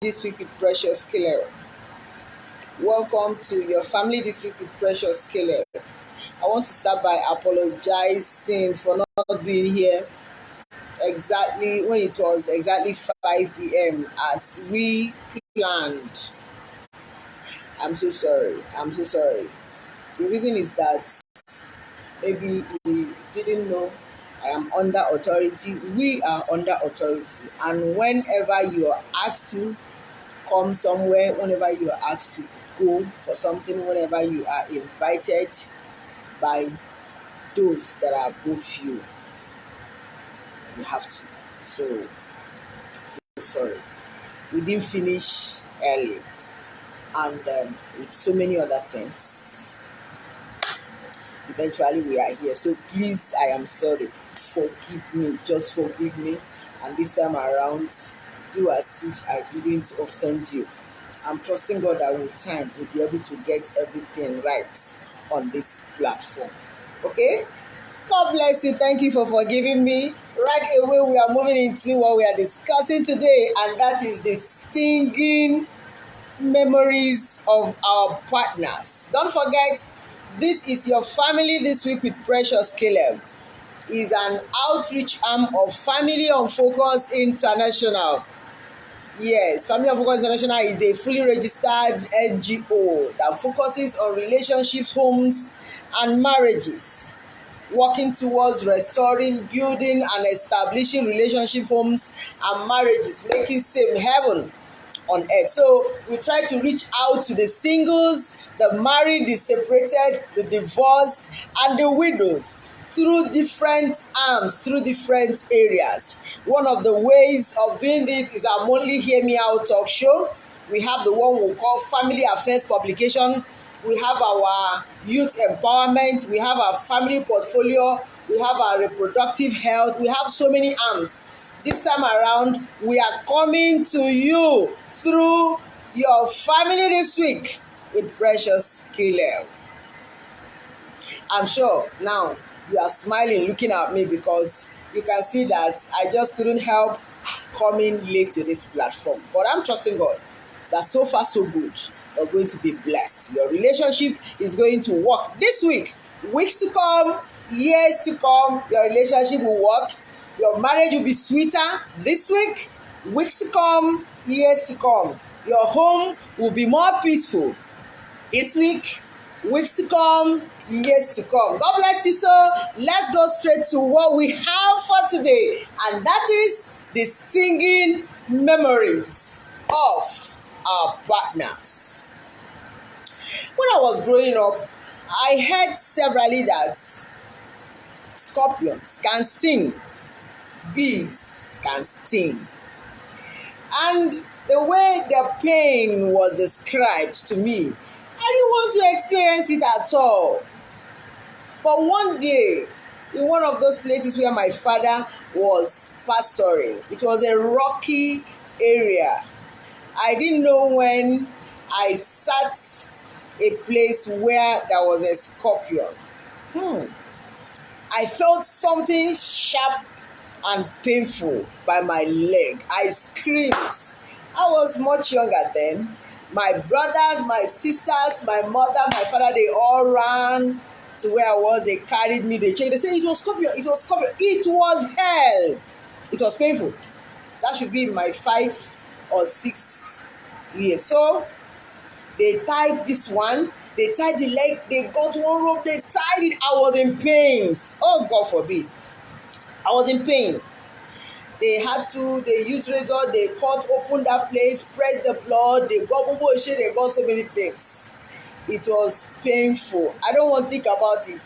This week with Precious Killer. Welcome to your family this week with Precious Killer. I want to start by apologizing for not being here exactly when it was exactly 5 p.m. as we planned. I'm so sorry. I'm so sorry. The reason is that maybe you didn't know I am under authority. We are under authority. And whenever you are asked to come somewhere, whenever you are asked to go for something, whenever you are invited by those that are above you, you have to. So sorry. We didn't finish early, and with so many other things, eventually we are here. So please, I am sorry. Forgive me. Just forgive me. And this time around, do as if I didn't offend you. I'm trusting God that with time we'll be able to get everything right on this platform. Okay? God bless you. Thank you for forgiving me. Right away, we are moving into what we are discussing today, and that is the stinging memories of our partners. Don't forget, this is your family this week with Precious Caleb. Is an outreach arm of Family on Focus International. Yes, Family on Focus International is a fully registered NGO that focuses on relationships, homes, and marriages, working towards restoring, building, and establishing relationship homes and marriages, making same heaven on earth. So we try to reach out to the singles, the married, the separated, the divorced, and the widows through different arms, through different areas. One of the ways of doing this is our monthly Hear Me Out talk show. We have the one we call Family Affairs Publication. We have our youth empowerment. We have our family portfolio. We have our reproductive health. We have so many arms. This time around, we are coming to you through your family this week with Precious Caleb. I'm sure now you are smiling looking at me because you can see that I just couldn't help coming late to this platform. But I'm trusting God that so far so good. You're going to be blessed. Your relationship is going to work this week. Weeks to come, years to come, your relationship will work. Your marriage will be sweeter this week. Weeks to come, years to come. Your home will be more peaceful this week. Weeks to come, years to come. God bless you. So let's go straight to what we have for today, and that is the stinging memories of our partners. When I was growing up, I heard severally that scorpions can sting, bees can sting, and the way the pain was described to me, I didn't want to experience it at all. But one day, in one of those places where my father was pastoring, it was a rocky area. I didn't know when I sat a place where there was a scorpion. I felt something sharp and painful by my leg. I screamed. I was much younger then. My brothers, my sisters, my mother, my father, they all ran to where I was. They carried me, they checked. They said it was scorpion, it was scorpion. It was hell. It was painful. That should be in my 5 or 6 years. So they tied this one, they tied the leg, they got one rope, they tied it. I was in pain. Oh, God forbid. I was in pain. They used razor, they cut open that place, pressed the blood, they got bubble shit, they got so many things. It was painful. I don't want to think about it.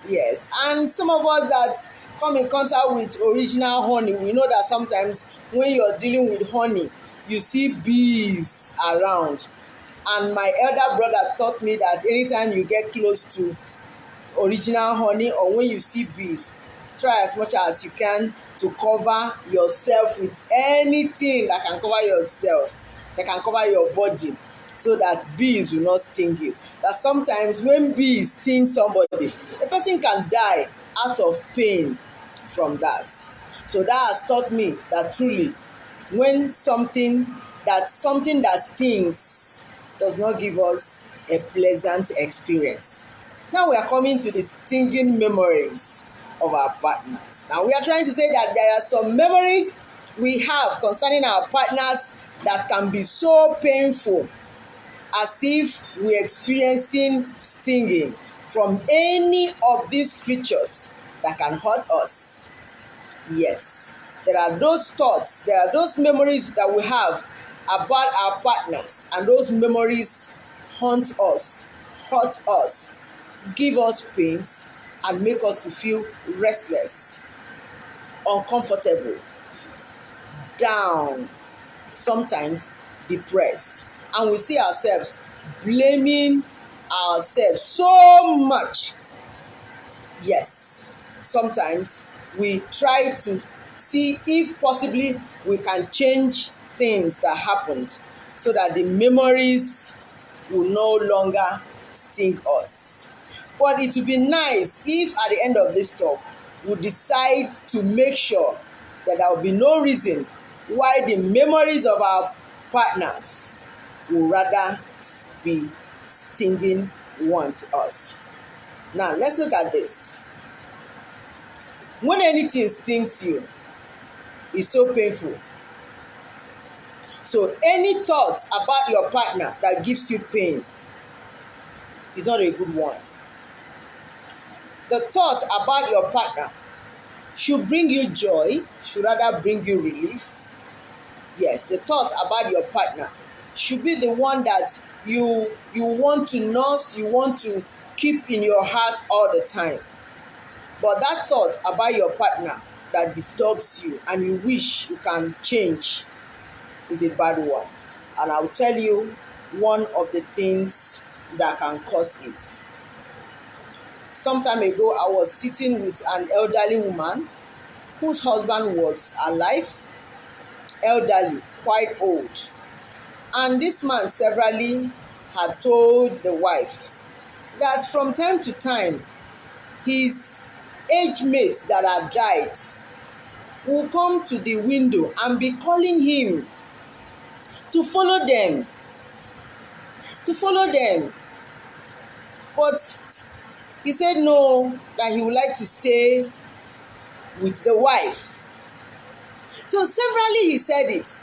Yes. And some of us that come in contact with original honey, we know that sometimes when you're dealing with honey, you see bees around. And my elder brother taught me that anytime you get close to original honey or when you see bees, try as much as you can to cover yourself with anything that can cover yourself, that can cover your body, so that bees will not sting you. That sometimes when bees sting somebody, the person can die out of pain from that. So that has taught me that truly when something that something that stings does not give us a pleasant experience. Now we are coming to the stinging memories of our partners. Now we are trying to say that there are some memories we have concerning our partners that can be so painful, as if we're experiencing stinging from any of these creatures that can hurt us. Yes, there are those thoughts, there are those memories that we have about our partners, and those memories haunt us, hurt us, give us pains, and make us to feel restless, uncomfortable, down, sometimes depressed. And we see ourselves blaming ourselves so much. Yes, sometimes we try to see if possibly we can change things that happened so that the memories will no longer sting us. But it would be nice if at the end of this talk we decide to make sure that there will be no reason why the memories of our partners will rather be stinging one to us. Now let's look at this. When anything stings you, it's so painful. So any thoughts about your partner that gives you pain is not a good one. The thought about your partner should bring you joy, should rather bring you relief. Yes, the thought about your partner should be the one that you want to nurse, you want to keep in your heart all the time. But that thought about your partner that disturbs you and you wish you can change is a bad one. And I'll tell you one of the things that can cause it. Some time ago, I was sitting with an elderly woman whose husband was alive, elderly, quite old. And this man severally had told the wife that from time to time, his age mates that had died will come to the window and be calling him to follow them. But he said no, that he would like to stay with the wife. So severally he said it,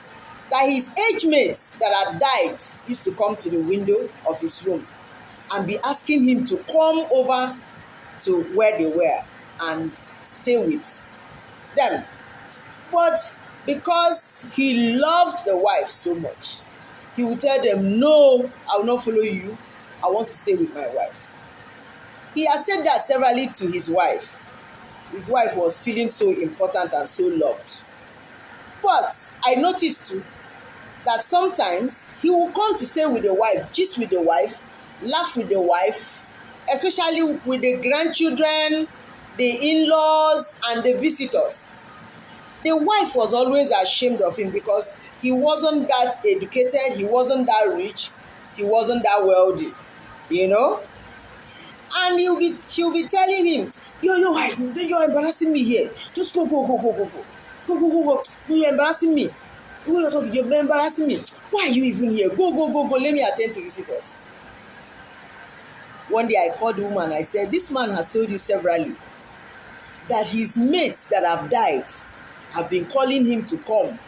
that his age mates that had died used to come to the window of his room and be asking him to come over to where they were and stay with them. But because he loved the wife so much, he would tell them, no, I will not follow you. I want to stay with my wife. He has said that severally to his wife. His wife was feeling so important and so loved. But I noticed too that sometimes he will come to stay with the wife, gist with the wife, laugh with the wife, especially with the grandchildren, the in-laws, and the visitors. The wife was always ashamed of him because he wasn't that educated, he wasn't that rich, he wasn't that wealthy, you know. And she'll be telling him, you're embarrassing me here. Just go. No, you're embarrassing me. You're embarrassing me. Why are you even here? Go. Let me attend to visitors. One day I called the woman. I said, this man has told you severally that his mates that have died have been calling him to come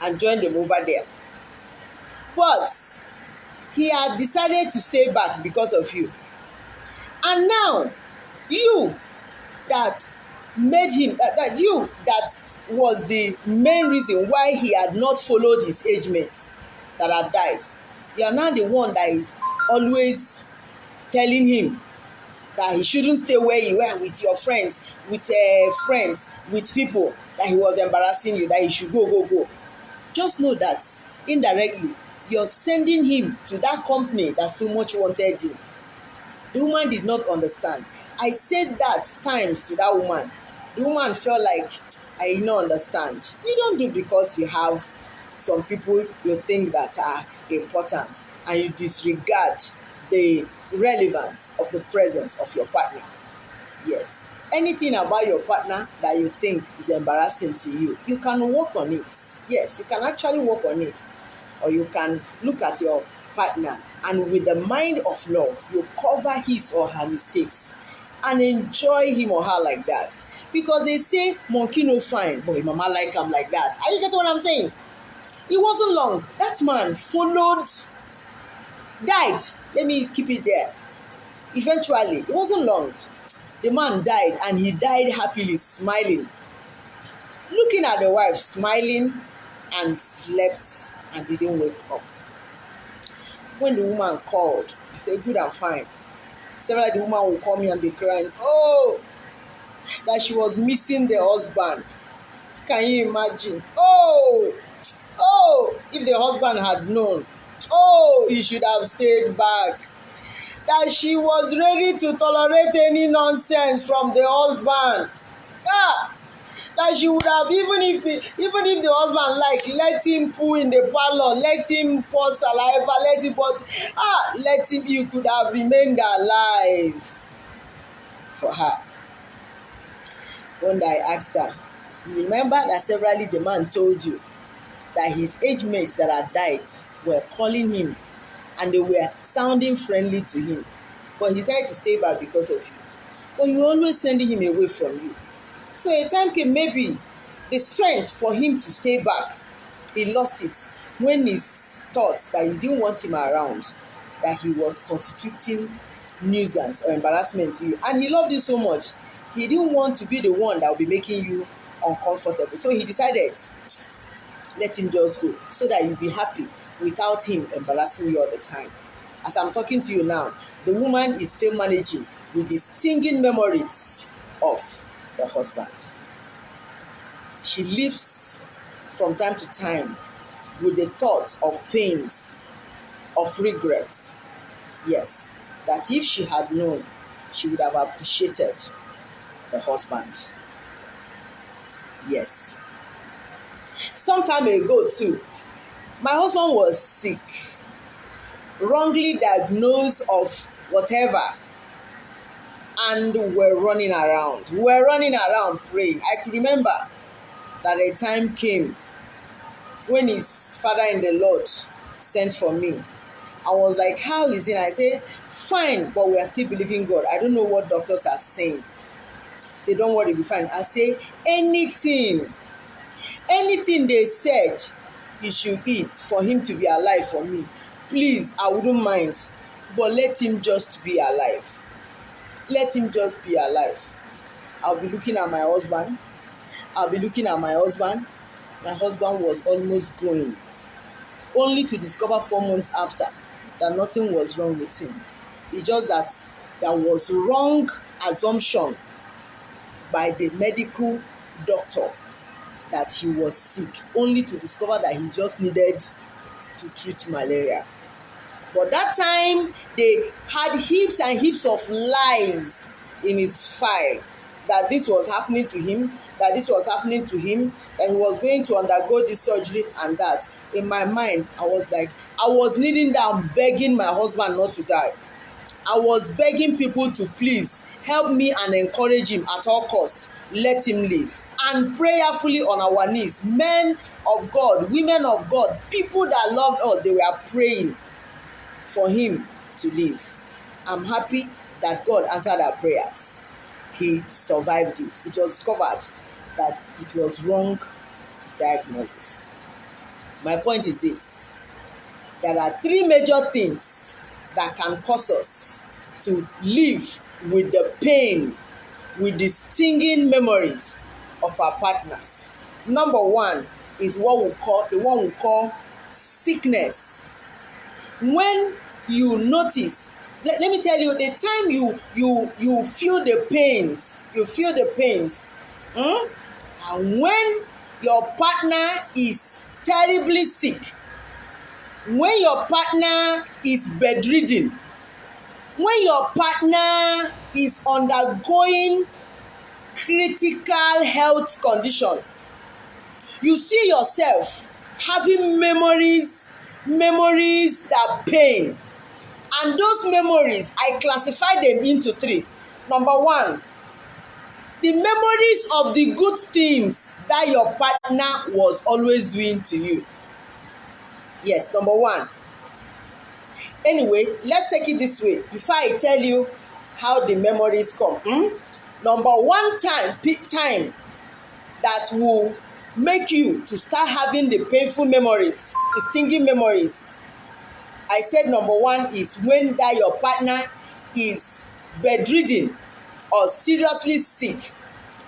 and join them over there. But he had decided to stay back because of you. And now, you that made him, that you that was the main reason why he had not followed his age mates that had died. You are now the one that is always telling him that he shouldn't stay where you were with your friends, with people, that he was embarrassing you, that he should go. Just know that indirectly, you're sending him to that company that so much wanted him. The woman did not understand. I said that times to that woman. The woman felt like, I did not understand. You don't do because you have some people you think that are important and you disregard the relevance of the presence of your partner. Yes. Anything about your partner that you think is embarrassing to you, you can work on it. Yes, you can actually work on it. or you can look at your partner and with the mind of love, you cover his or her mistakes and enjoy him or her like that. Because they say monkey no fine, but him mama like him like that. Are you getting what I'm saying? It wasn't long. That man followed, died. Let me keep it there. Eventually, it wasn't long. The man died and he died happily, smiling, looking at the wife, smiling, and slept and didn't wake up. When the woman called, I said, good and fine. Several the woman will call me and be crying, oh, that she was missing the husband. Can you imagine? Oh, if the husband had known, oh, he should have stayed back. That she was ready to tolerate any nonsense from the husband. That she would have, even if the husband like, let him poo in the parlor, let him pour saliva, let him, you could have remained alive for her. One day I asked her, you remember that severally the man told you that his age mates that had died were calling him and they were sounding friendly to him, but he decided to stay back because of you. But you were always sending him away from you. So a time came, maybe the strength for him to stay back, he lost it when he thought that you didn't want him around, that he was constituting nuisance or embarrassment to you. And he loved you so much, he didn't want to be the one that would be making you uncomfortable. So he decided, let him just go so that you'll be happy without him embarrassing you all the time. As I'm talking to you now, the woman is still managing with the stinging memories of the husband. She lives from time to time with the thought of pains, of regrets. Yes, that if she had known, she would have appreciated the husband. Yes. Some time ago too, my husband was sick, wrongly diagnosed of whatever, and we're running around. We're running around praying. I could remember that a time came when his father in the Lord sent for me. I was like, how is it? I said, fine, but we are still believing God. I don't know what doctors are saying. Say, don't worry, be fine. I say, anything they said he should eat for him to be alive for me, please, I wouldn't mind, but let him just be alive. Let him just be alive. I'll be looking at my husband. My husband was almost going, only to discover 4 months after that nothing was wrong with him. It's just that there was wrong assumption by the medical doctor that he was sick, only to discover that he just needed to treat malaria. But that time, they had heaps and heaps of lies in his file that this was happening to him, that he was going to undergo this surgery and that. In my mind, I was kneeling down begging my husband not to die. I was begging people to please help me and encourage him at all costs. Let him live. And prayerfully on our knees, men of God, women of God, people that loved us, they were praying for him to live. I'm happy that God answered our prayers. He survived it. It was discovered that it was wrong diagnosis. My point is this: there are 3 major things that can cause us to live with the pain, with the stinging memories of our partners. Number 1 is the one we call sickness. When you notice, let me tell you, the time you feel the pains, and when your partner is terribly sick, when your partner is bedridden, when your partner is undergoing critical health condition, you see yourself having memories that pain. And those memories, I classify them into 3. Number 1, the memories of the good things that your partner was always doing to you. Yes, number one. Anyway, let's take it this way before I tell you how the memories come. Number one time that will make you to start having the painful memories, the stinging memories. I said number one is when that your partner is bedridden or seriously sick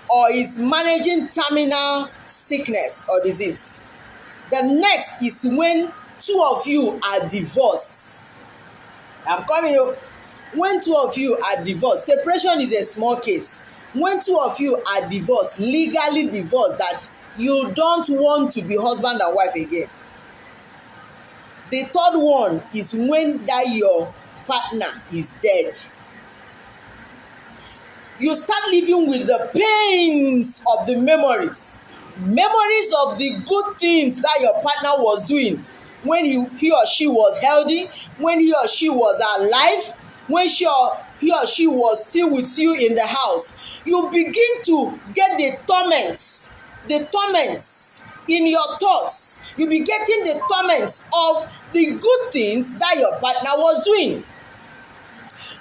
or is managing terminal sickness or disease. The next is when two of you are divorced. I'm coming up. When two of you are divorced, separation is a small case. When two of you are divorced, legally divorced, that you don't want to be husband and wife again. The third one is when that your partner is dead. You start living with the pains of the memories of the good things that your partner was doing when he or she was healthy, when he or she was alive, when he or she was still with you in the house. You begin to get the torments in your thoughts. You be getting the torments of the good things that your partner was doing.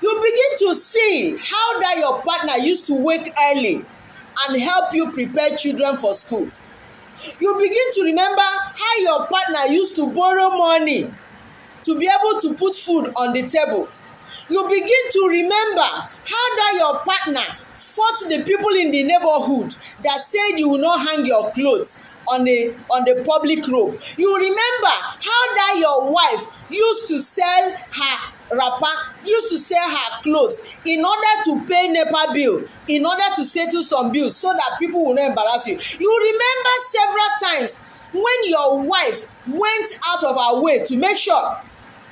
You begin to see how that your partner used to wake early and help you prepare children for school. You begin to remember how your partner used to borrow money to be able to put food on the table. You begin to remember how that your partner fought the people in the neighborhood that said you will not hang your clothes on the public road. You remember how that your wife used to sell her wrapper, used to sell her clothes in order to pay NEPA bill, in order to settle some bills so that people will not embarrass you. You remember several times when your wife went out of her way to make sure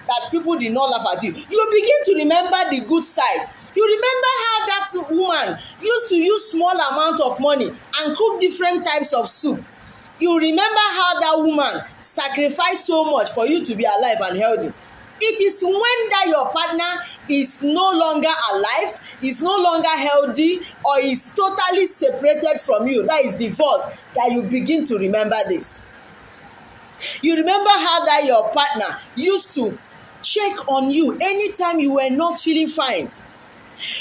that people did not laugh at you. You begin to remember the good side. You remember how that woman used to use small amount of money and cook different types of soup. You remember how that woman sacrificed so much for you to be alive and healthy. It is when that your partner is no longer alive, is no longer healthy, or is totally separated from you, that is divorced, that you begin to remember this. You remember how that your partner used to check on you anytime you were not feeling fine.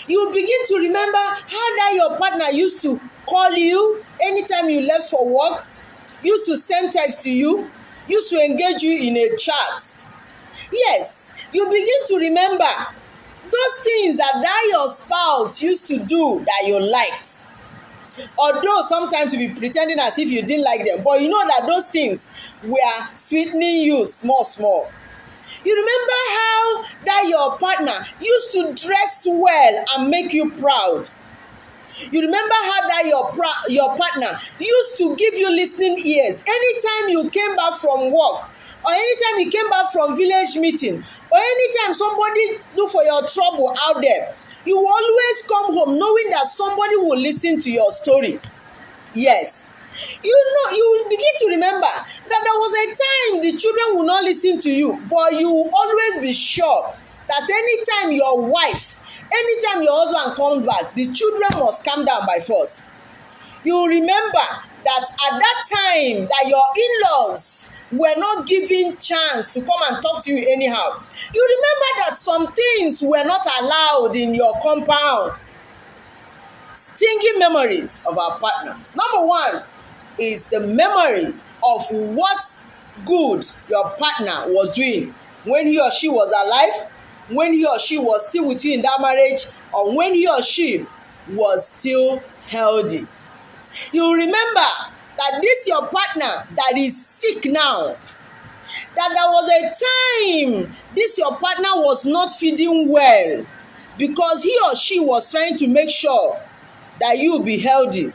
You begin to remember how that your partner used to call you anytime you left for work, used to send text to you, used to engage you in a chat. Yes, you begin to remember those things that your spouse used to do that you liked. Although sometimes you be pretending as if you didn't like them, but you know that those things were sweetening you small. You remember how that your partner used to dress well and make you proud. You remember how that your partner used to give you listening ears anytime you came back from work, or anytime you came back from village meeting, or anytime somebody look for your trouble out there. You always come home knowing that somebody will listen to your story. Yes. You begin to remember that there was a time the children will not listen to you, but you will always be sure that anytime your husband comes back, the children must calm down by force. You remember that at that time that your in-laws were not given chance to come and talk to you anyhow. You remember that some things were not allowed in your compound. Stinging memories of our partners. Number one is the memory of what good your partner was doing when he or she was alive, when he or she was still with you in that marriage, or when he or she was still healthy. You remember that this your partner that is sick now, that there was a time this your partner was not feeding well because he or she was trying to make sure that you be healthy,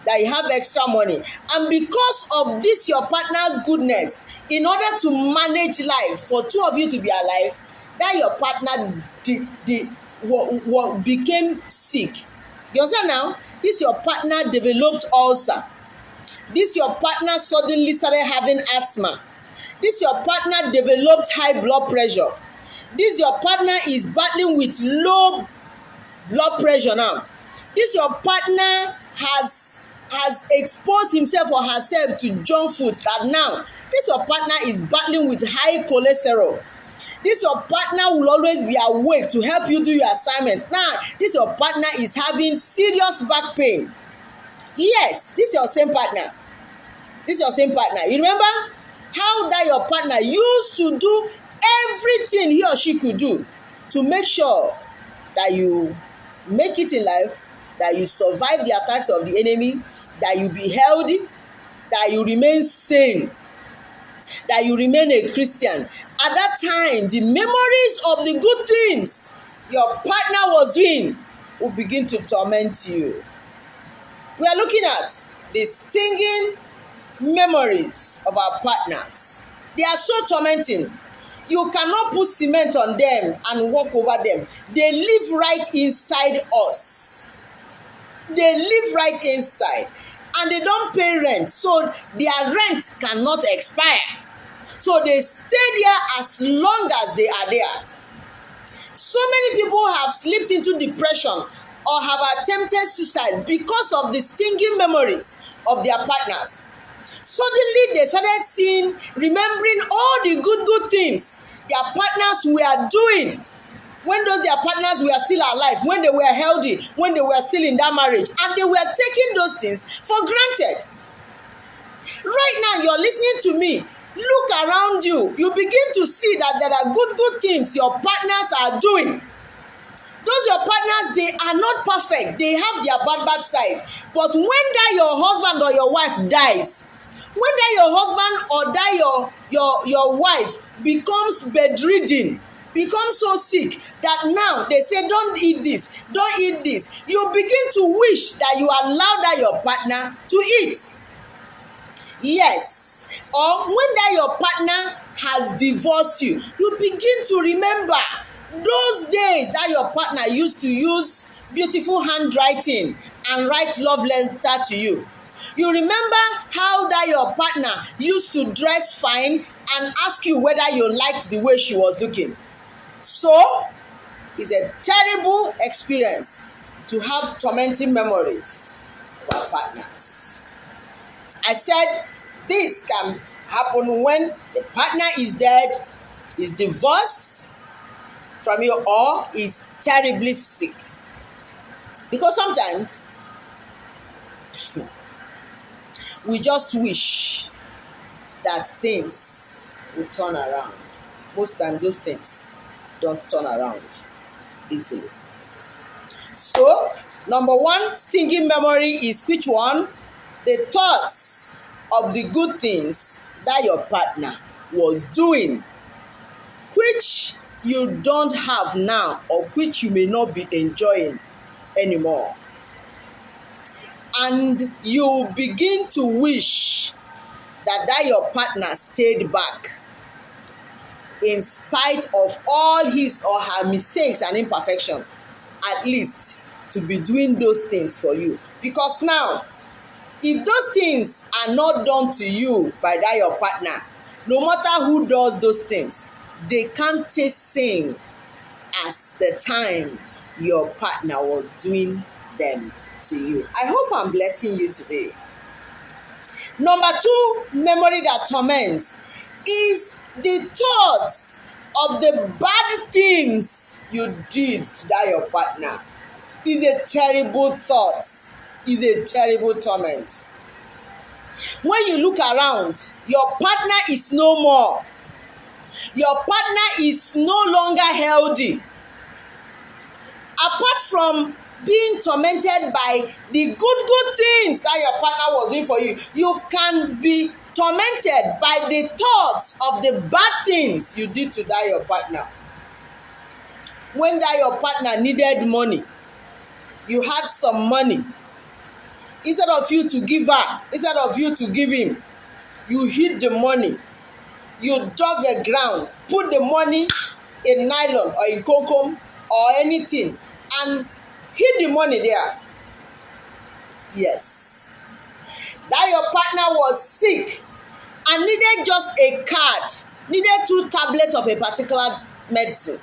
that you have extra money. And because of this your partner's goodness, in order to manage life for two of you to be alive, that your partner became sick. You understand now? This your partner developed ulcer. This your partner suddenly started having asthma. This your partner developed high blood pressure. This your partner is battling with low blood pressure now. This your partner has exposed himself or herself to junk food that now This your partner is battling with high cholesterol. This your partner will always be awake to help you do your assignments. Now, this your partner is having serious back pain. Yes, this your same partner. This your same partner. You remember how that your partner used to do everything he or she could do to make sure that you make it in life, that you survive the attacks of the enemy, that you be healthy, that you remain sane, that you remain a Christian. At that time, the memories of the good things your partner was doing will begin to torment you. We are looking at the stinging memories of our partners. They are so tormenting. You cannot put cement on them and walk over them. They live right inside us. They live right inside. And they don't pay rent, so their rent cannot expire. So they stay there as long as they are there. So many people have slipped into depression or have attempted suicide because of the stinging memories of their partners. Suddenly they started remembering all the good things their partners were doing when their partners were still alive, when they were healthy, when they were still in that marriage, and they were taking those things for granted. Right now, you're listening to me. Look around you. You begin to see that there are good things your partners are doing. Those your partners, they are not perfect. They have their bad side. But when that your husband or your wife dies, when that your husband or that your wife becomes bedridden, becomes so sick that now they say don't eat this, you begin to wish that you allow that your partner to eat. Yes. Or when that your partner has divorced you, you begin to remember those days that your partner used to use beautiful handwriting and write love letter to you. You remember how that your partner used to dress fine and ask you whether you liked the way she was looking. So, it's a terrible experience to have tormenting memories of our partners. I said this can happen when the partner is dead, is divorced from you, or is terribly sick. Because sometimes we just wish that things will turn around. Most times those things don't turn around easily. So, number one stinging memory is which one? The thoughts of the good things that your partner was doing, which you don't have now, or which you may not be enjoying anymore. And you begin to wish that your partner stayed back in spite of all his or her mistakes and imperfection, at least to be doing those things for you. Because now, if those things are not done to you by that your partner, no matter who does those things, they can't taste same as the time your partner was doing them to you. I hope I'm blessing you today. Number two memory that torments is the thoughts of the bad things you did to that your partner. Is a terrible thought. Is a terrible torment. When you look around, your partner is no more. Your partner is no longer healthy. Apart from being tormented by the good things that your partner was doing for you, you can be tormented by the thoughts of the bad things you did to that your partner. When that your partner needed money, you had some money. Instead of you to give her, instead of you to give him, you hid the money. You dug the ground, put the money in nylon or in cocoa or anything, and hid the money there. Yes. That your partner was sick and needed just a card, needed 2 tablets of a particular medicine.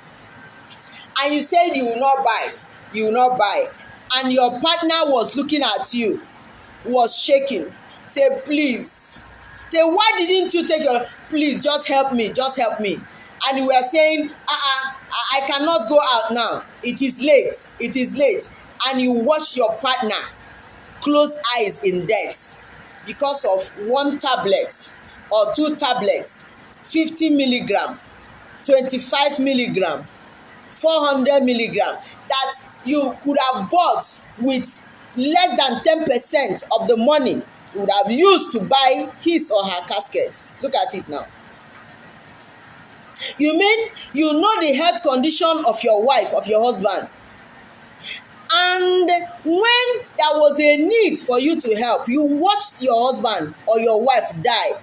And you said you will not buy it. You will not buy it. And your partner was looking at you, was shaking. Say, please, Say, why didn't you take your, please just help me, just help me. And you were saying, I cannot go out now. It is late. It is late. And you watch your partner close eyes in death because of one tablet or two tablets, 50 milligram, 25 milligram, 400 milligram, that you could have bought with less than 10% of the money you would have used to buy his or her casket. Look at it now. You mean you know the health condition of your wife, of your husband, and when there was a need for you to help, you watched your husband or your wife die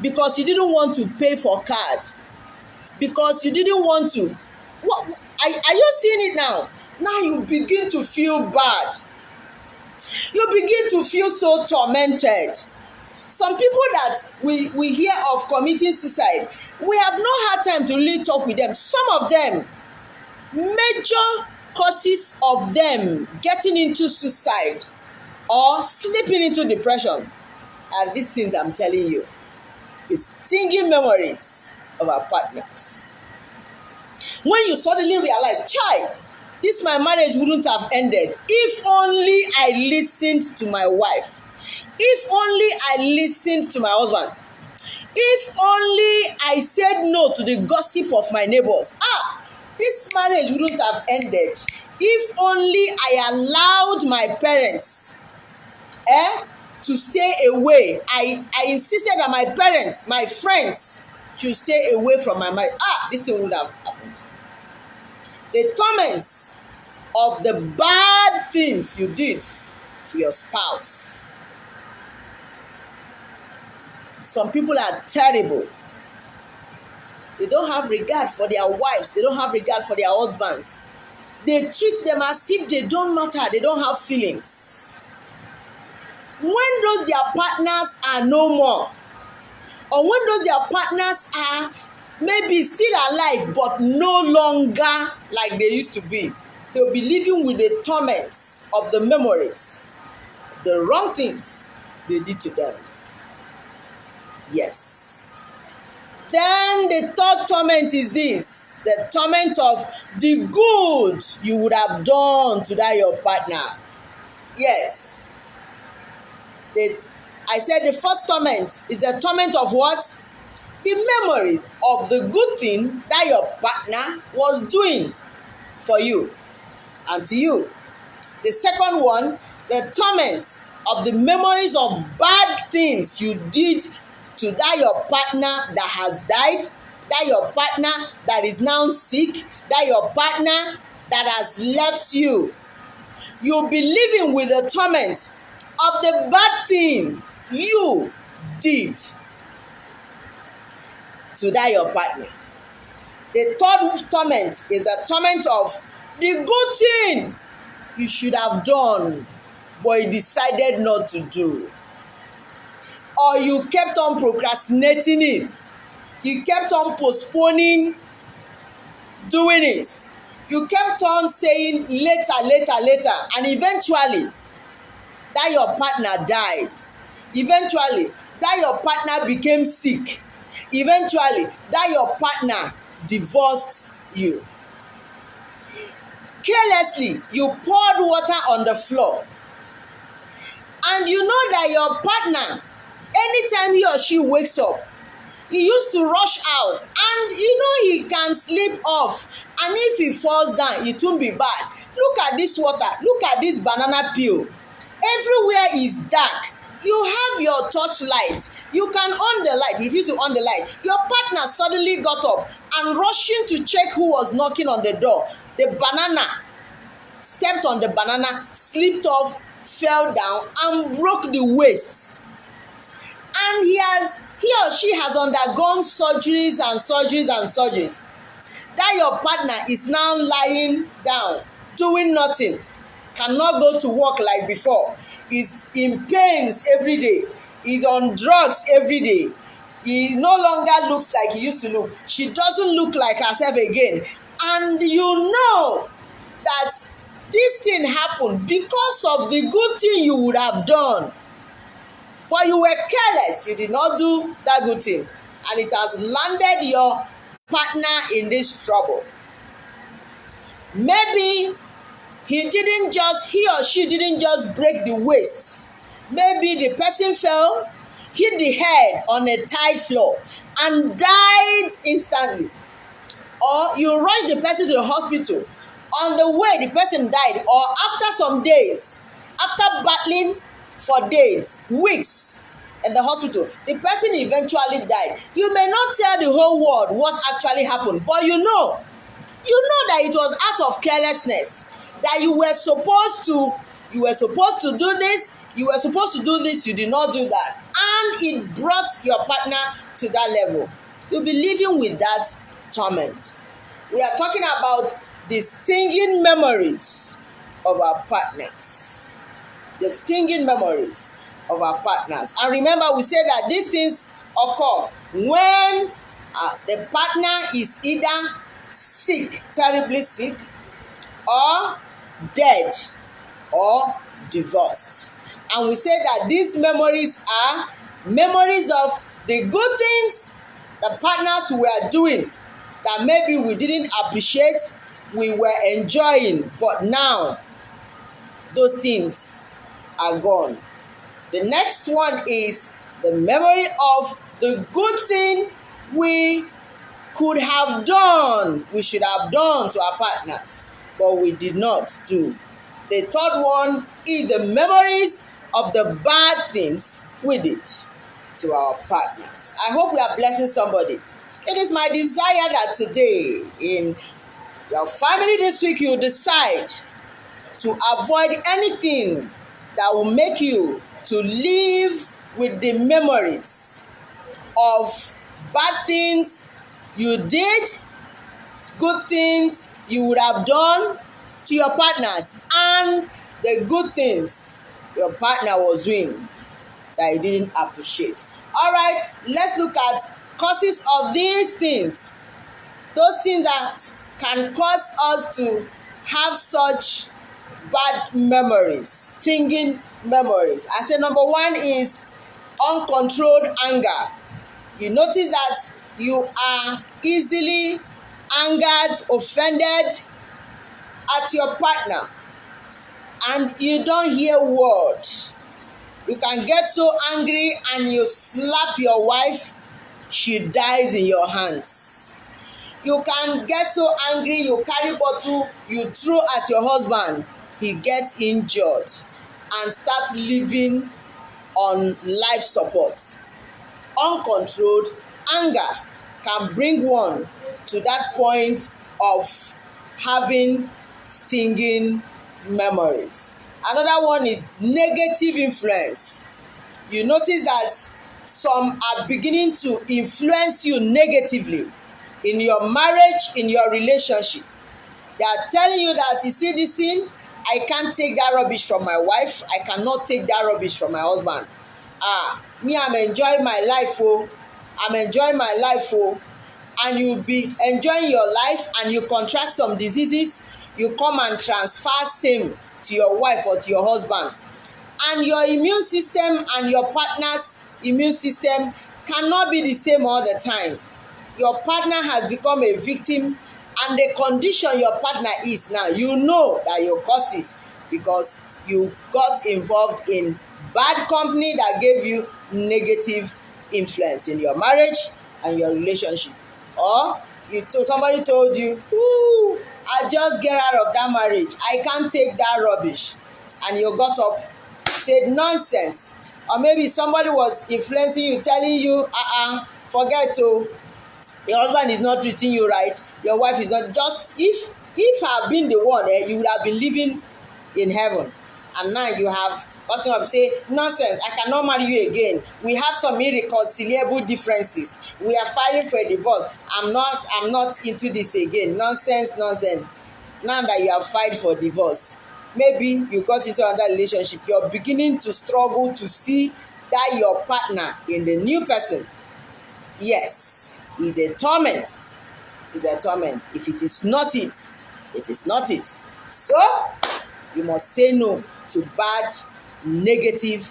because you didn't want to pay for card, because you didn't want to. What are you seeing it now? Now you begin to feel bad. You begin to feel so tormented. Some people that we hear of committing suicide, we have not had time to really talk with them. Some of them, major causes of them getting into suicide or slipping into depression are these things I'm telling you. It's stinging memories of our partners. When you suddenly realize, child, this my marriage wouldn't have ended if only I listened to my wife. If only I listened to my husband. If only I said no to the gossip of my neighbors. This marriage wouldn't have ended if only I allowed my parents to stay away. I insisted that my parents, my friends, should stay away from my marriage. This thing would have happened. The torments of the bad things you did to your spouse. Some people are terrible. They don't have regard for their wives. They don't have regard for their husbands. They treat them as if they don't matter. They don't have feelings. When those their partners are no more, or when those their partners are maybe still alive but no longer like they used to be, they'll be living with the torments of the memories, the wrong things they did to them. Yes. Then the third torment is this, the torment of the good you would have done to that your partner. Yes. I said the first torment is the torment of what? The memories of the good thing that your partner was doing for you and to you. The second one, the torment of the memories of bad things you did to that your partner that has died, that your partner that is now sick, that your partner that has left you. You'll be living with the torment of the bad thing you did to that your partner. The third torment is the torment of the good thing you should have done, but you decided not to do. Or you kept on procrastinating it. You kept on postponing doing it. You kept on saying later, later, later. And eventually, that your partner died. Eventually, that your partner became sick. Eventually, that your partner divorced you. Carelessly, you poured water on the floor. And you know that your partner, anytime he or she wakes up, he used to rush out, and you know he can slip off, and if he falls down, it won't be bad. Look at this water, look at this banana peel. Everywhere is dark. You have your torchlight. You can on the light. Refuse to on the light. Your partner suddenly got up and rushing to check who was knocking on the door. The banana stepped on the banana, slipped off, fell down, and broke the waist. And he or she has undergone surgeries and surgeries and surgeries. That your partner is now lying down, doing nothing, cannot go to work like before, is in pains every day, is on drugs every day. He no longer looks like he used to look. She doesn't look like herself again. And you know that this thing happened because of the good thing you would have done. But you were careless, you did not do that good thing, and it has landed your partner in this trouble. Maybe he or she didn't just break the waist. Maybe the person fell, hit the head on a tile floor, and died instantly. Or you rush the person to the hospital. On the way, the person died, or after some days, after battling for days, weeks in the hospital, the person eventually died. You may not tell the whole world what actually happened, but you know that it was out of carelessness, that you were supposed to do this, you did not do that, and it brought your partner to that level. You'll be living with that torment. We are talking about the stinging memories of our partners. The stinging memories of our partners. And remember, we said that these things occur when the partner is either sick, terribly sick, or dead, or divorced. And we said that these memories are memories of the good things the partners were doing that maybe we didn't appreciate, we were enjoying, but now those things are gone. The next one is the memory of the good thing we could have done, we should have done to our partners, but we did not do. The third one is the memories of the bad things we did to our partners. I hope we are blessing somebody. It is my desire that today in your family this week you decide to avoid anything that will make you to live with the memories of bad things you did, good things you would have done to your partners, and the good things your partner was doing that you didn't appreciate. All right, let's look at causes of these things. Those things that can cause us to have such bad memories, stinging memories. I say number one is uncontrolled anger. You notice that you are easily angered, offended at your partner, and you don't hear word. You can get so angry and you slap your wife, she dies in your hands. You can get so angry, you carry bottle, you throw at your husband, he gets injured and start living on life support. Uncontrolled anger can bring one to that point of having stinging memories. Another one is negative influence. You notice that some are beginning to influence you negatively in your marriage, in your relationship. They are telling you that, you see this thing, I can't take that rubbish from my wife, I cannot take that rubbish from my husband. Me, I'm enjoying my life, and you be enjoying your life and you contract some diseases, you come and transfer same to your wife or to your husband, and your immune system and your partner's immune system cannot be the same all the time. Your partner has become a victim, and the condition your partner is now, you know that you caused it because you got involved in bad company that gave you negative influence in your marriage and your relationship. Or somebody told you, I just get out of that marriage, I can't take that rubbish, and you got up, said nonsense. Or maybe somebody was influencing you, telling you, forget to, your husband is not treating you right, your wife is not. Just if I have been the one, you would have been living in heaven, and now you have gotten up, say nonsense, I cannot marry you again, we have some irreconcilable differences, we are filing for a divorce, I'm not into this again. Nonsense. Now that you have filed for divorce, maybe you got into another relationship, you're beginning to struggle to see that your partner in the new person, yes, is a torment. If it is not it, it is not it. So you must say no to bad negative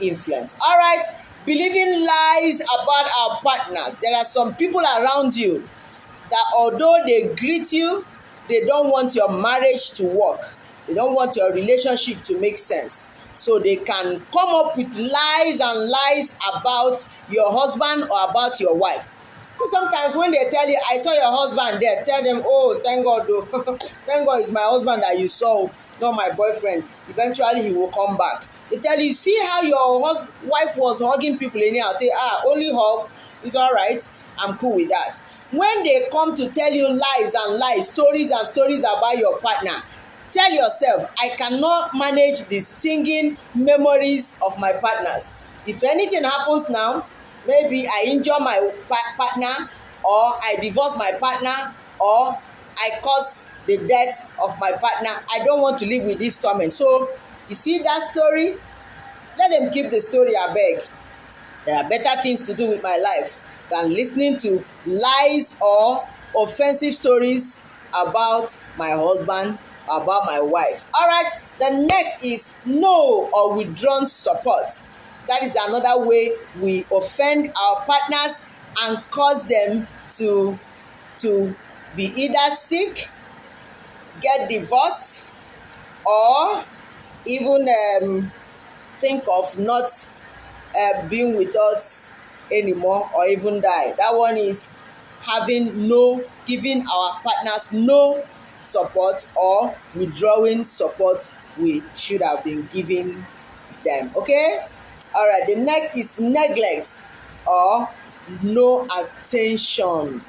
influence. All right, believing lies about our partners. There are some people around you that although they greet you, they don't want your marriage to work. They don't want your relationship to make sense. So they can come up with lies and lies about your husband or about your wife. So sometimes when they tell you, I saw your husband there, tell them, oh, thank God, though. Thank God it's my husband that you saw, not my boyfriend. Eventually he will come back. They tell you, see how your wife was hugging people anyhow. Say, only hug, it's all right. I'm cool with that. When they come to tell you lies and lies, stories and stories about your partner, tell yourself, I cannot manage the stinging memories of my partners. If anything happens now, maybe I injure my partner, or I divorce my partner, or I cause the death of my partner, I don't want to live with this torment. So you see that story, let them keep the story, abeg. There are better things to do with my life than listening to lies or offensive stories about my husband, about my wife. All right, the next is no or withdrawn support. That is another way we offend our partners and cause them to be either sick, get divorced, or even think of not being with us anymore, or even die. That one is giving our partners no support, or withdrawing support we should have been giving them. Okay, all right, the next is neglect or no attention.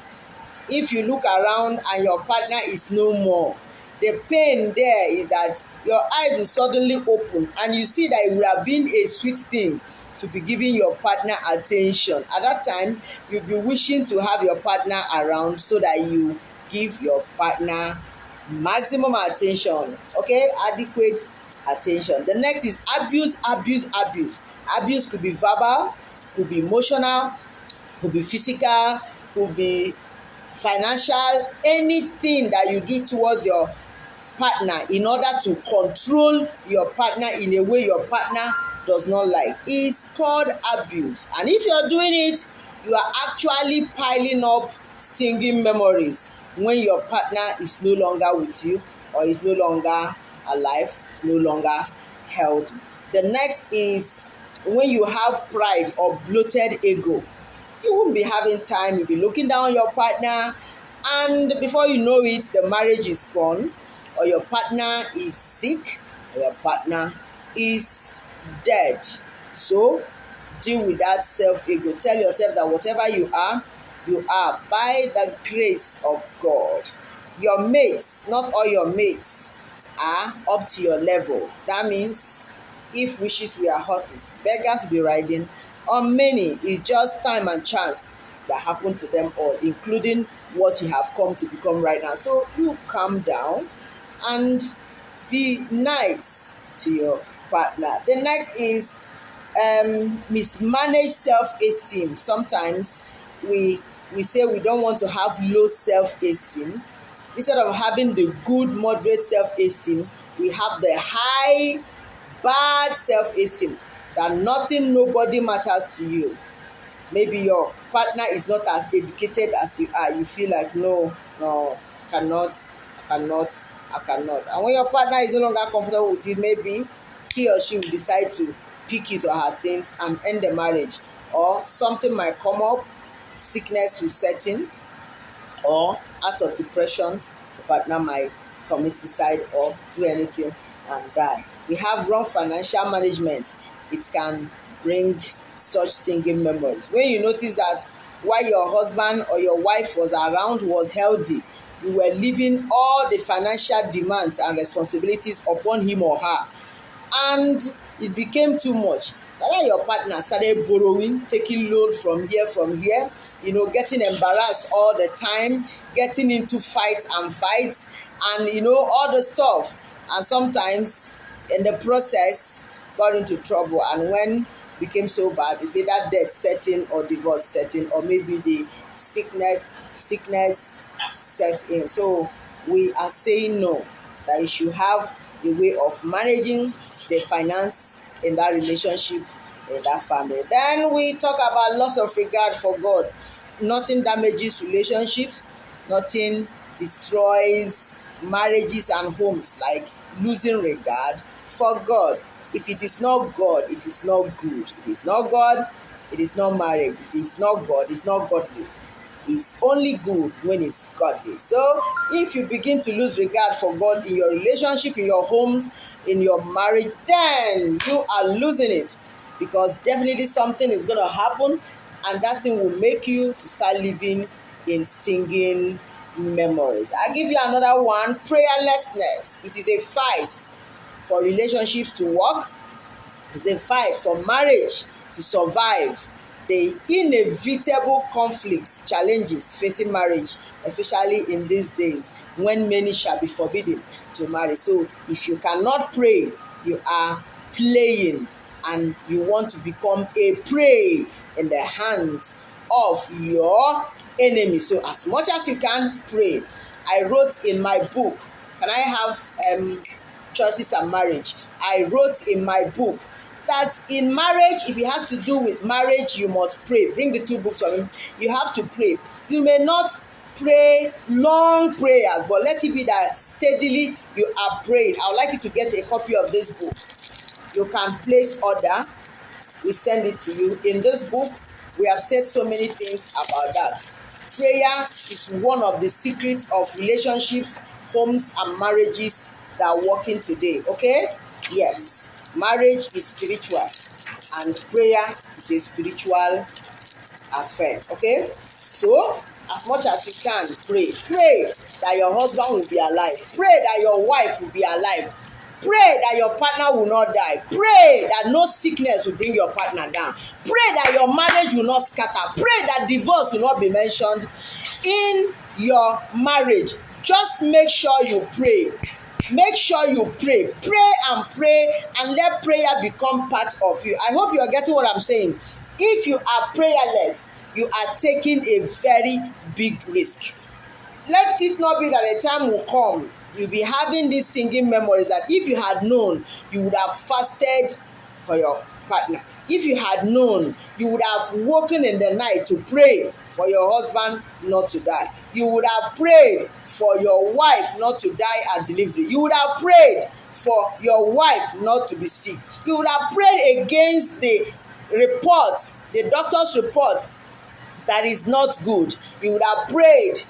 If you look around and your partner is no more, the pain there is that your eyes will suddenly open and you see that it would have been a sweet thing to be giving your partner attention. At that time, you'll be wishing to have your partner around so that you give your partner maximum attention. Okay, adequate attention. The next is abuse. Abuse could be verbal, could be emotional, could be physical, could be financial. Anything that you do towards your partner in order to control your partner in a way your partner does not like is called abuse. And if you're doing it, you are actually piling up stinging memories when your partner is no longer with you, or is no longer alive, no longer healthy. The next is when you have pride or bloated ego. You won't be having time, you'll be looking down on your partner, and before you know it, the marriage is gone, or your partner is sick, or your partner is dead. So deal with that self-ego. Tell yourself that whatever you are by the grace of God. Your mates, not all your mates are up to your level. That means if wishes were horses, beggars will be riding on many. It's just time and chance that happen to them all, including what you have come to become right now. So you calm down and be nice to your partner. The next is mismanaged self-esteem. Sometimes we say we don't want to have low self-esteem. Instead of having the good moderate self-esteem, we have the high bad self-esteem, that nothing, nobody matters to you. Maybe your partner is not as educated as you are. You feel like no, cannot. And when your partner is no longer comfortable with it, maybe he or she will decide to pick his or her things and end the marriage. Or something might come up, sickness will set in, or out of depression, the partner might commit suicide or do anything and die. We have wrong financial management. It can bring such stinging memories. When you notice that while your husband or your wife was around, was healthy, you were leaving all the financial demands and responsibilities upon him or her, and it became too much. That your partner started borrowing, taking loan from here, getting embarrassed all the time, getting into fights, and all the stuff. And sometimes in the process got into trouble, and when it became so bad, it's either death setting or divorce setting, or maybe the sickness set in. So we are saying no, that you should have a way of managing the finance in that relationship in that family. Then we talk about loss of regard for God. Nothing damages relationships, nothing destroys marriages and homes like losing regard for God. If it is not God, it is not good. If it's not God, it is not marriage. If it's not God, it's not godly. It's only good when it's godly. So if you begin to lose regard for God in your relationship, in your homes, in your marriage, then you are losing it, because definitely something is going to happen, and that thing will make you to start living in stinging memories. I give you another one: prayerlessness. It is a fight for relationships to work. It's a fight for marriage to survive the inevitable conflicts, challenges facing marriage, especially in these days when many shall be forbidden to marry. So if you cannot pray, you are playing, and you want to become a prey in the hands of your enemy. So as much as you can, pray. I wrote in my book, can I have choices and marriage? I wrote in my book that in marriage, if it has to do with marriage, you must pray. Bring the two books for me. You have to pray. You may not pray long prayers, but let it be that steadily you are praying. I would like you to get a copy of this book. You can place order. We send it to you. In this book, we have said so many things about that. Prayer is one of the secrets of relationships, homes, and marriages that are working today. Okay? Yes, marriage is spiritual, and prayer is a spiritual affair. Okay? So, as much as you can, pray. Pray that your husband will be alive. Pray that your wife will be alive. Pray that your partner will not die. Pray that no sickness will bring your partner down. Pray that your marriage will not scatter. Pray that divorce will not be mentioned in your marriage. Just make sure you pray. Make sure you pray. Pray and pray, and let prayer become part of you. I hope you are getting what I'm saying. If you are prayerless, you are taking a very big risk. Let it not be that a time will come, you'll be having these stinging memories that if you had known, you would have fasted for your partner. If you had known, you would have woken in the night to pray for your husband not to die. You would have prayed for your wife not to die at delivery. You would have prayed for your wife not to be sick. You would have prayed against the report, the doctor's report that is not good. You would have prayed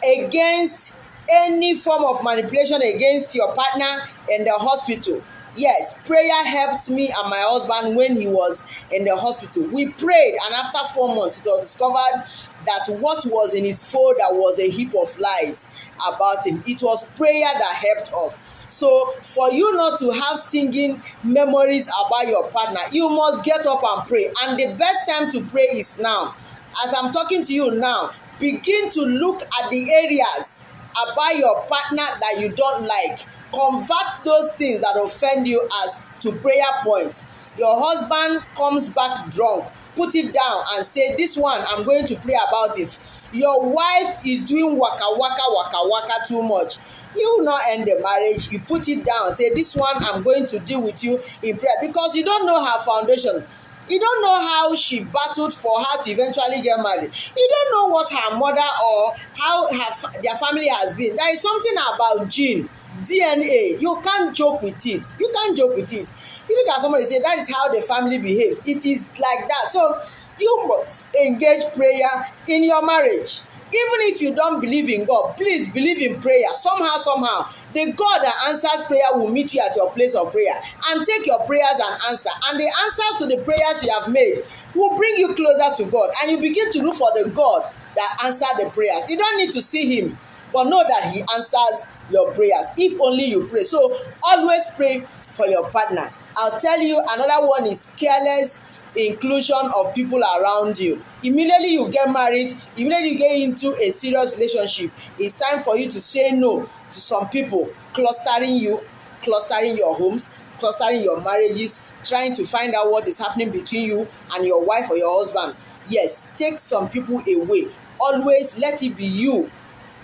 against any form of manipulation against your partner in the hospital. Yes, prayer helped me and my husband when he was in the hospital. We prayed, and after 4 months, it was discovered that what was in his folder was a heap of lies about him. It was prayer that helped us. So, for you not to have stinging memories about your partner, you must get up and pray. And the best time to pray is now. As I'm talking to you now, begin to look at the areas about your partner that you don't like. Convert those things that offend you as to prayer points. Your husband comes back drunk, put it down and say, this one, I'm going to pray about it. Your wife is doing waka waka waka waka too much. You will not end the marriage. You put it down, say, this one, I'm going to deal with you in prayer, because you don't know her foundation. You don't know how she battled for her to eventually get married. You don't know what her mother or how their family has been. There is something about gene, DNA. You can't joke with it. You can't joke with it. You look at somebody and say, that is how the family behaves. It is like that. So you must engage prayer in your marriage. Even if you don't believe in God, please believe in prayer. Somehow, the God that answers prayer will meet you at your place of prayer and take your prayers and answer. And the answers to the prayers you have made will bring you closer to God. And you begin to look for the God that answers the prayers. You don't need to see him, but know that he answers your prayers if only you pray. So always pray for your partner. I'll tell you, another one is careless inclusion of people around you. Immediately you get married, immediately you get into a serious relationship, it's time for you to say no to some people clustering you, clustering your homes, clustering your marriages, trying to find out what is happening between you and your wife or your husband. Yes, take some people away. Always let it be you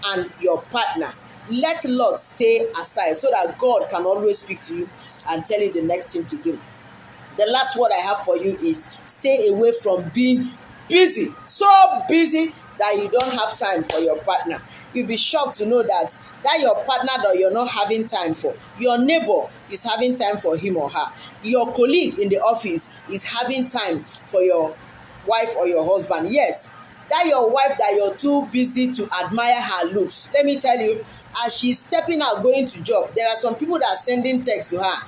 and your partner. Let Lord stay aside so that God can always speak to you and tell you the next thing to do. The last word I have for you is stay away from being busy, so busy that you don't have time for your partner. You'll be shocked to know that your partner that you're not having time for, your neighbor is having time for him or her. Your colleague in the office is having time for your wife or your husband. Yes, that your wife that you're too busy to admire her looks. Let me tell you, as she's stepping out going to job, there are some people that are sending texts to her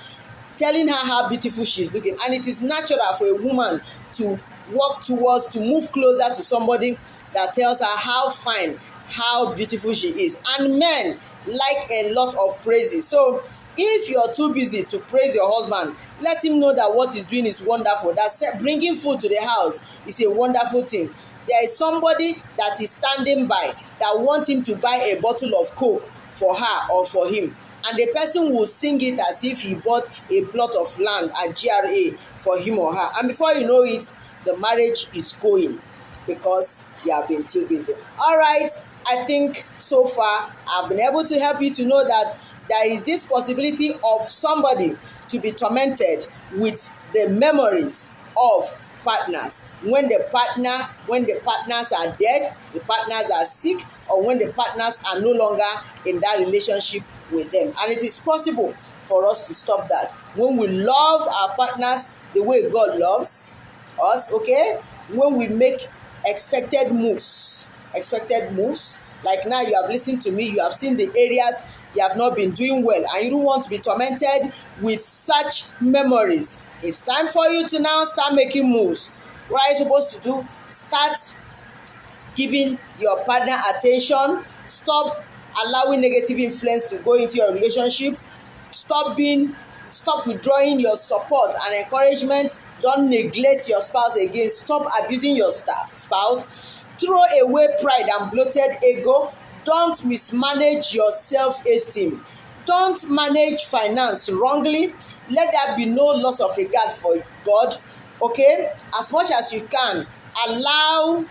telling her how beautiful she's looking, and it is natural for a woman to walk towards, to move closer to somebody that tells her how fine, how beautiful she is. And men like a lot of praises. So if you're too busy to praise your husband, let him know that what he's doing is wonderful. That bringing food to the house is a wonderful thing. There is somebody that is standing by that wants him to buy a bottle of Coke for her or for him, and the person will sing it as if he bought a plot of land at GRA for him or her, and before you know it, the marriage is going because you have been too busy. All right, I think so far I've been able to help you to know that there is this possibility of somebody to be tormented with the memories of partners. When the partners are dead, the partners are sick, or when the partners are no longer in that relationship with them. And it is possible for us to stop that when we love our partners the way God loves us, okay? When we make expected moves, like now you have listened to me, you have seen the areas you have not been doing well, and you don't want to be tormented with such memories. It's time for you to now start making moves. What are you supposed to do? Start giving your partner attention. Stop allowing negative influence to go into your relationship. Stop withdrawing your support and encouragement. Don't neglect your spouse again. Stop abusing your spouse. Throw away pride and bloated ego. Don't mismanage your self-esteem. Don't manage finance wrongly. Let there be no loss of regard for God. Okay? As much as you can, allow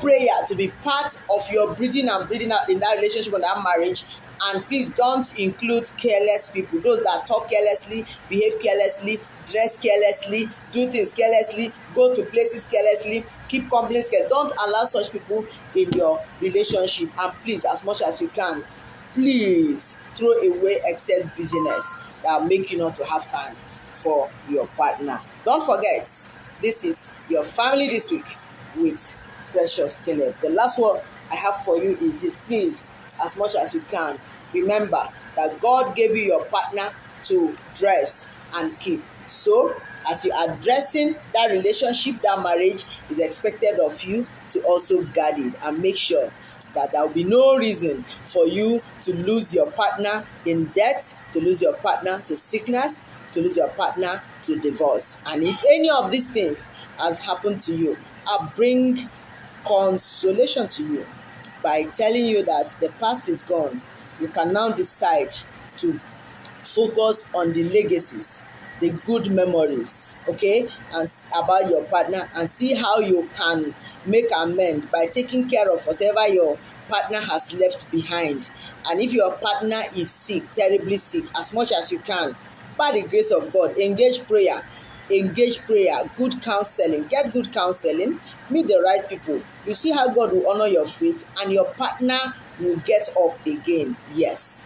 prayer to be part of your breathing and breathing out in that relationship and that marriage. And please don't include careless people, those that talk carelessly, behave carelessly, dress carelessly, do things carelessly, go to places carelessly, keep company carelessly. Don't allow such people in your relationship. And please, as much as you can, please throw away excess busyness that will make you not to have time for your partner. Don't forget, this is your family this week with Precious Caleb. The last one I have for you is this. Please, as much as you can, remember that God gave you your partner to dress and keep. So as you are dressing that relationship, that marriage, is expected of you to also guard it and make sure that there will be no reason for you to lose your partner in debt, to lose your partner to sickness, to lose your partner to divorce. And if any of these things has happened to you, I'll bring consolation to you by telling you that the past is gone. You can now decide to focus on the legacies, the good memories, okay, and about your partner, and see how you can make amends by taking care of whatever your partner has left behind. And if your partner is sick, terribly sick, as much as you can, by the grace of God, engage prayer, good counseling, get good counseling, meet the right people. You see how God will honor your faith, and your partner will get up again. Yes,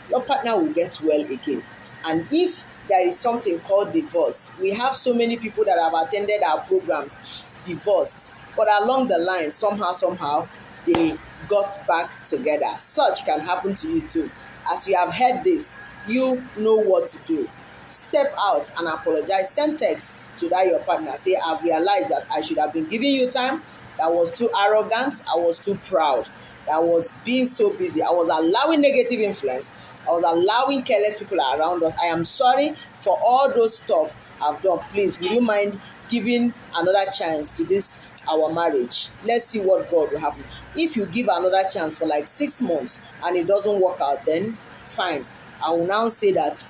your partner will get well again. And if there is something called divorce, we have so many people that have attended our programs divorced, but along the line, somehow they got back together. Such can happen to you too. As you have heard this, you know what to do. Step out and apologize. Send text to that your partner. Say, I've realized that I should have been giving you time. That was too arrogant. I was too proud. I was being so busy. I was allowing negative influence. I was allowing careless people around us. I am sorry for all those stuff I've done. Please, will you mind giving another chance to this our marriage? Let's see what God will happen. If you give another chance for like 6 months and it doesn't work out, then fine. I will now say that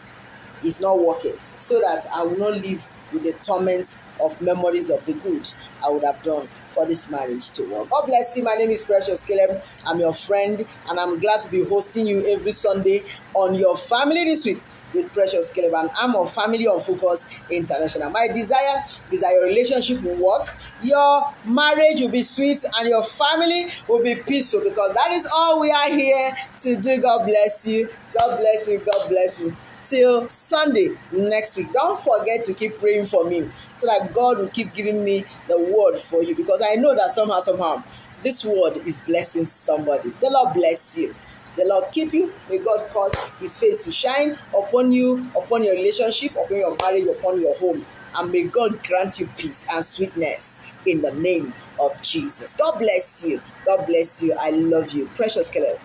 it's not working, so that I will not live with the torment of memories of the good I would have done for this marriage to work. God bless you. My name is Precious Caleb. I'm your friend, and I'm glad to be hosting you every Sunday on your family this week with Precious Caleb, and I'm of Family on Focus International. My desire is that your relationship will work, your marriage will be sweet, and your family will be peaceful, because that is all we are here to do. God bless you. God bless you. God bless you. Till Sunday next week. Don't forget to keep praying for me so that God will keep giving me the word for you, because I know that somehow this word is blessing somebody. The Lord bless you. The Lord keep you. May God cause his face to shine upon you, upon your relationship, upon your marriage, upon your home. And may God grant you peace and sweetness in the name of Jesus. God bless you. God bless you. I love you. Precious Caleb.